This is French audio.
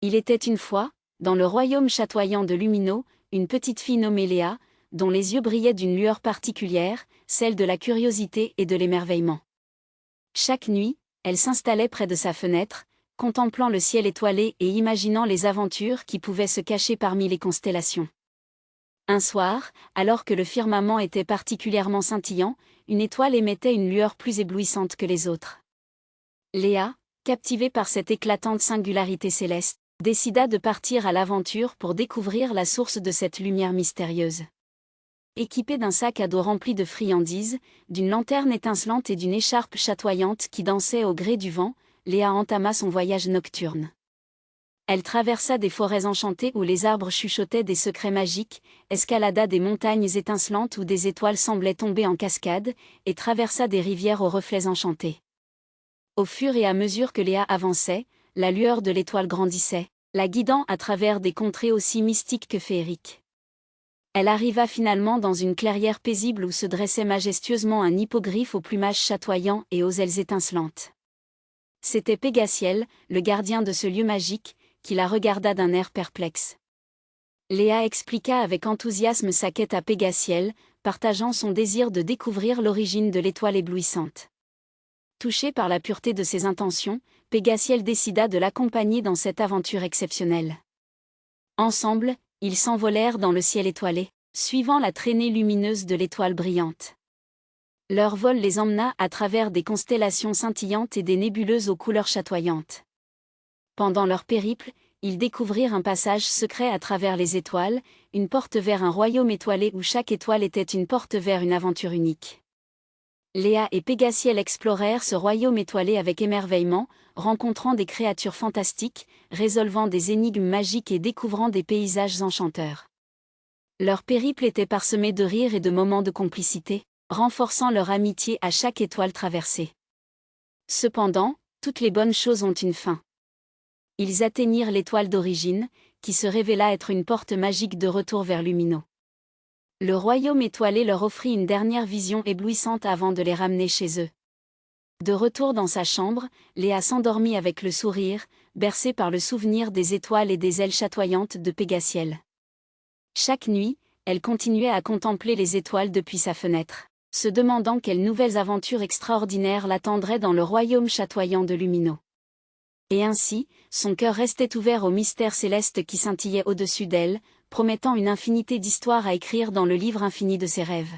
Il était une fois, dans le royaume chatoyant de Lumino, une petite fille nommée Léa, dont les yeux brillaient d'une lueur particulière, celle de la curiosité et de l'émerveillement. Chaque nuit, elle s'installait près de sa fenêtre, contemplant le ciel étoilé et imaginant les aventures qui pouvaient se cacher parmi les constellations. Un soir, alors que le firmament était particulièrement scintillant, une étoile émettait une lueur plus éblouissante que les autres. Léa, captivée par cette éclatante singularité céleste, décida de partir à l'aventure pour découvrir la source de cette lumière mystérieuse. Équipée d'un sac à dos rempli de friandises, d'une lanterne étincelante et d'une écharpe chatoyante qui dansait au gré du vent, Léa entama son voyage nocturne. Elle traversa des forêts enchantées où les arbres chuchotaient des secrets magiques, escalada des montagnes étincelantes où des étoiles semblaient tomber en cascade, et traversa des rivières aux reflets enchantés. Au fur et à mesure que Léa avançait, la lueur de l'étoile grandissait, la guidant à travers des contrées aussi mystiques que féeriques. Elle arriva finalement dans une clairière paisible où se dressait majestueusement un hippogriffe au plumage chatoyant et aux ailes étincelantes. C'était Pégasiel, le gardien de ce lieu magique, qui la regarda d'un air perplexe. Léa expliqua avec enthousiasme sa quête à Pégasiel, partageant son désir de découvrir l'origine de l'étoile éblouissante. Touché par la pureté de ses intentions, Pégasiel décida de l'accompagner dans cette aventure exceptionnelle. Ensemble, ils s'envolèrent dans le ciel étoilé, suivant la traînée lumineuse de l'étoile brillante. Leur vol les emmena à travers des constellations scintillantes et des nébuleuses aux couleurs chatoyantes. Pendant leur périple, ils découvrirent un passage secret à travers les étoiles, une porte vers un royaume étoilé où chaque étoile était une porte vers une aventure unique. Léa et Pégasiel explorèrent ce royaume étoilé avec émerveillement, rencontrant des créatures fantastiques, résolvant des énigmes magiques et découvrant des paysages enchanteurs. Leur périple était parsemé de rires et de moments de complicité, renforçant leur amitié à chaque étoile traversée. Cependant, toutes les bonnes choses ont une fin. Ils atteignirent l'étoile d'origine, qui se révéla être une porte magique de retour vers Lumino. Le royaume étoilé leur offrit une dernière vision éblouissante avant de les ramener chez eux. De retour dans sa chambre, Léa s'endormit avec le sourire, bercée par le souvenir des étoiles et des ailes chatoyantes de Pégasiel. Chaque nuit, elle continuait à contempler les étoiles depuis sa fenêtre, se demandant quelles nouvelles aventures extraordinaires l'attendraient dans le royaume chatoyant de Lumino. Et ainsi, son cœur restait ouvert aux mystères célestes qui scintillaient au-dessus d'elle, promettant une infinité d'histoires à écrire dans le livre infini de ses rêves.